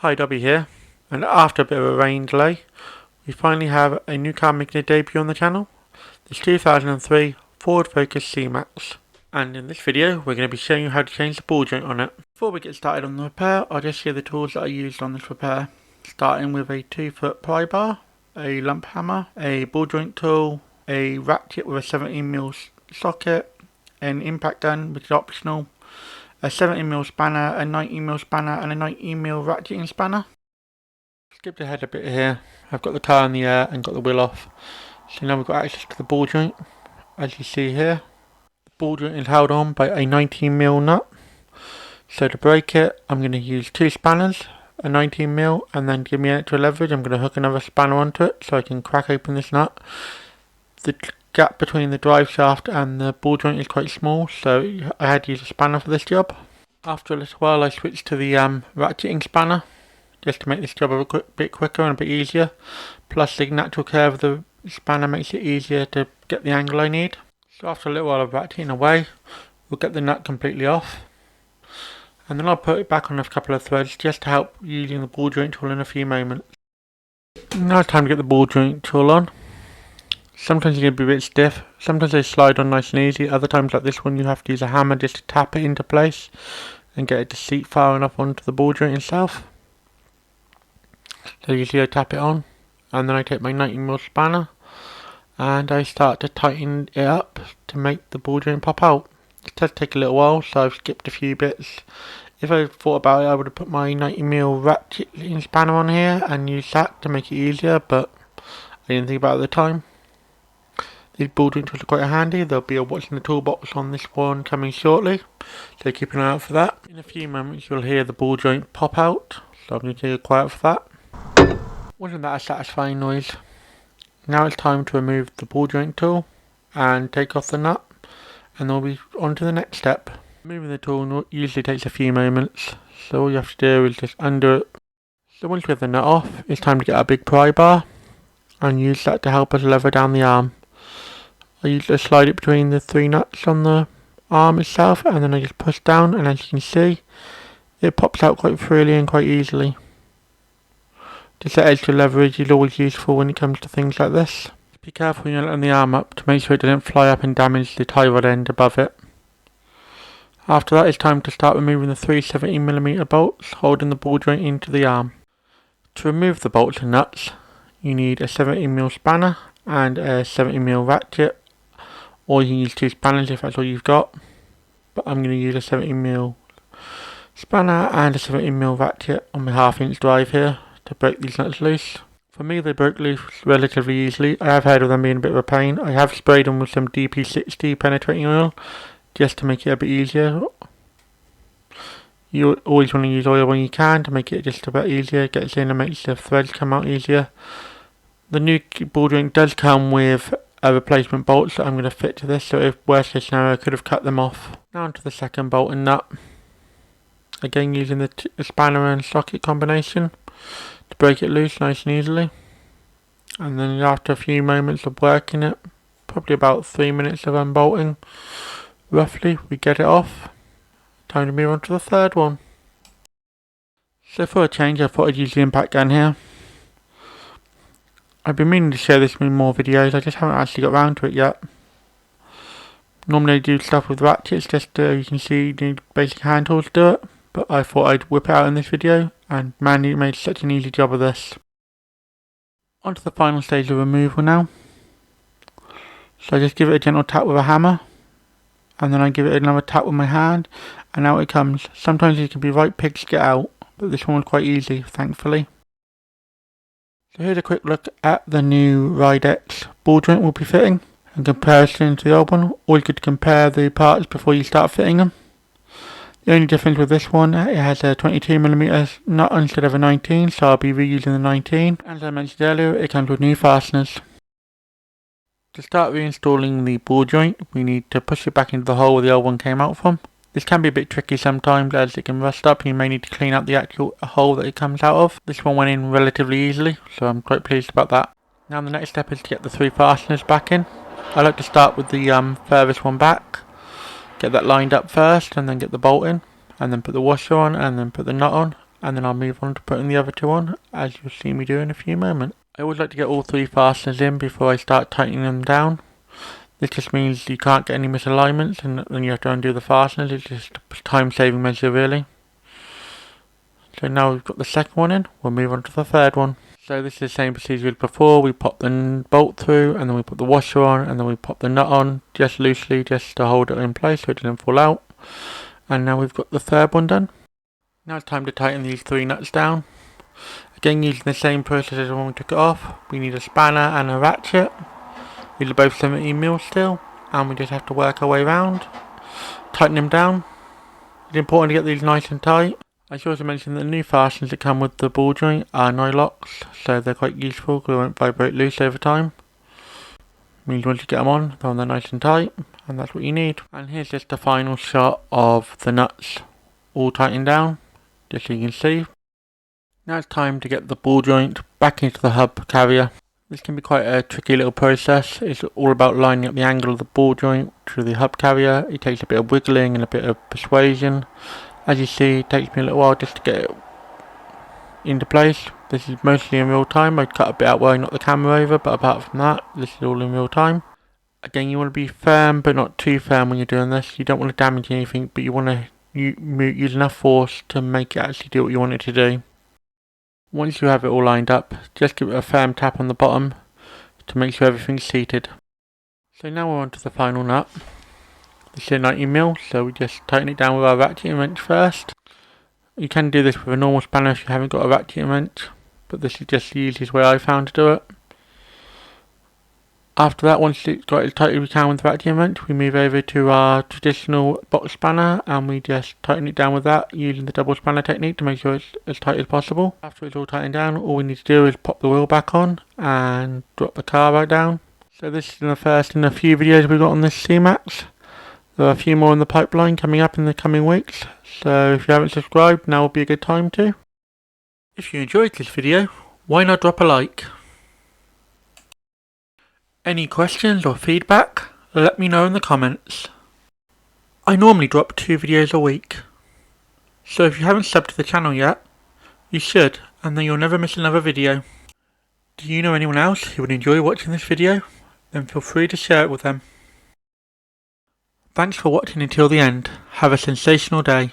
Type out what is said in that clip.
Hi, Dobby here, and after a bit of a rain delay, we finally have a new car making a debut on the channel, this 2003 Ford Focus C-Max. And in this video, we're going to be showing you how to change the ball joint on it. Before we get started on the repair, I'll just show the tools that I used on this repair. Starting with a 2-foot pry bar, a lump hammer, a ball joint tool, a ratchet with a 17mm socket, an impact gun which is optional, a 17mm spanner, a 19mm spanner, and a 19mm ratcheting spanner. Skipped ahead a bit here. I've got the car in the air and got the wheel off. So now we've got access to the ball joint. As you see here, the ball joint is held on by a 19mm nut. So to break it, I'm going to use 2 spanners, a 19mm, and then give me extra leverage. I'm going to hook another spanner onto it so I can crack open this nut. The gap between the drive shaft and the ball joint is quite small, so I had to use a spanner for this job. After a little while I switched to the ratcheting spanner just to make this job a bit quicker and a bit easier. Plus the natural curve of the spanner makes it easier to get the angle I need. So after a little while of ratcheting away, we'll get the nut completely off. And then I'll put it back on a couple of threads just to help using the ball joint tool in a few moments. Now it's time to get the ball joint tool on. Sometimes you're going to be a bit stiff, sometimes they slide on nice and easy, other times like this one you have to use a hammer just to tap it into place and get it to seat far enough onto the ball joint itself. So usually I tap it on and then I take my 19mm spanner and I start to tighten it up to make the ball joint pop out. It does take a little while, so I've skipped a few bits. If I thought about it, I would have put my 19mm ratcheting spanner on here and used that to make it easier, but I didn't think about it at the time. These ball joint tools are quite handy. There'll be a what's in the toolbox on this one coming shortly, so keep an eye out for that. In a few moments you'll hear the ball joint pop out, so I'm going to take a quiet for that. Wasn't that a satisfying noise? Now it's time to remove the ball joint tool and take off the nut, and then we'll be on to the next step. Removing the tool usually takes a few moments, so all you have to do is just undo it. So once we have the nut off, it's time to get our big pry bar and use that to help us lever down the arm. I usually slide it between the 3 nuts on the arm itself, and then I just push down, and as you can see, it pops out quite freely and quite easily. Just that extra leverage is always useful when it comes to things like this. Be careful when you're letting the arm up to make sure it doesn't fly up and damage the tie rod end above it. After that, it's time to start removing the 3 17mm bolts holding the ball joint into the arm. To remove the bolts and nuts, you need a 17mm spanner and a 17mm ratchet, or you can use 2 spanners if that's all you've got, but I'm going to use a 17mm spanner and a 17mm ratchet on my 1/2 inch drive here to break these nuts loose. For me they broke loose relatively easily. I have heard of them being a bit of a pain. I have sprayed them with some DP60 penetrating oil just to make it a bit easier. You always want to use oil when you can to make it just a bit easier, it gets in and makes the threads come out easier. The new ball joint does come with a replacement bolts that I'm going to fit to this, so if worst case scenario I could have cut them off. Now onto the second bolt and nut. Again using the spanner and socket combination to break it loose nice and easily. And then after a few moments of working it, probably about 3 minutes of unbolting roughly, we get it off. Time to move on to the third one. So for a change I thought I'd use the impact gun here. I've been meaning to share this in more videos, I just haven't actually got around to it yet. Normally I do stuff with ratchets just so you can see you need basic hand tools to do it, but I thought I'd whip it out in this video, and man, it made such an easy job of this. On to the final stage of removal now. So I just give it a gentle tap with a hammer, and then I give it another tap with my hand, and out it comes. Sometimes it can be right pigs to get out, but this one was quite easy, thankfully. So here's a quick look at the new Ridex ball joint we'll be fitting in comparison to the old one. Always good to compare the parts before you start fitting them. The only difference with this one, it has a 22mm nut instead of a 19, so I'll be reusing the 19. As I mentioned earlier, it comes with new fasteners. To start reinstalling the ball joint, we need to push it back into the hole where the old one came out from. This can be a bit tricky sometimes as it can rust up and you may need to clean out the actual hole that it comes out of. This one went in relatively easily, so I'm quite pleased about that. Now the next step is to get the 3 fasteners back in. I like to start with the furthest one back, get that lined up first and then get the bolt in, and then put the washer on and then put the nut on, and then I'll move on to putting the other two on, as you'll see me do in a few moments. I always like to get all three fasteners in before I start tightening them down. This just means you can't get any misalignments, and then you have to undo the fasteners. It's just a time-saving measure, really. So now we've got the second one in, we'll move on to the third one. So this is the same procedure as before. We pop the bolt through, and then we put the washer on, and then we pop the nut on, just loosely, just to hold it in place so it doesn't fall out. And now we've got the third one done. Now it's time to tighten these three nuts down. Again, using the same process as when we took it off. We need a spanner and a ratchet. These are both 17mm still, and we just have to work our way around, tighten them down. It's important to get these nice and tight. I should also mention that the new fasteners that come with the ball joint are nylocks, so they're quite useful because they won't vibrate loose over time. Means once you get them on, they're nice and tight, and that's what you need. And here's just a final shot of the nuts all tightened down, just so you can see. Now it's time to get the ball joint back into the hub carrier. This can be quite a tricky little process. It's all about lining up the angle of the ball joint to the hub carrier. It takes a bit of wiggling and a bit of persuasion. As you see, it takes me a little while just to get it into place. This is mostly in real time. I cut a bit out where I knocked the camera over, but apart from that, this is all in real time. Again, you want to be firm but not too firm when you're doing this. You don't want to damage anything, but you want to use enough force to make it actually do what you want it to do. Once you have it all lined up, just give it a firm tap on the bottom to make sure everything's seated. So now we're on to the final nut. This is a 90mm, so we just tighten it down with our ratchet wrench first. You can do this with a normal spanner if you haven't got a ratchet wrench, but this is just the easiest way I found to do it. After that, once it's got as tight as we can with the ratchet wrench, we move over to our traditional box spanner and we just tighten it down with that using the double spanner technique to make sure it's as tight as possible. After it's all tightened down, all we need to do is pop the wheel back on and drop the car right down. So this is the first in a few videos we've got on this C-Max. There are a few more in the pipeline coming up in the coming weeks, so if you haven't subscribed, now would be a good time to. If you enjoyed this video, why not drop a like? Any questions or feedback, let me know in the comments. I normally drop 2 videos a week, so if you haven't subbed to the channel yet, you should, and then you'll never miss another video. Do you know anyone else who would enjoy watching this video? Then feel free to share it with them. Thanks for watching until the end. Have a sensational day.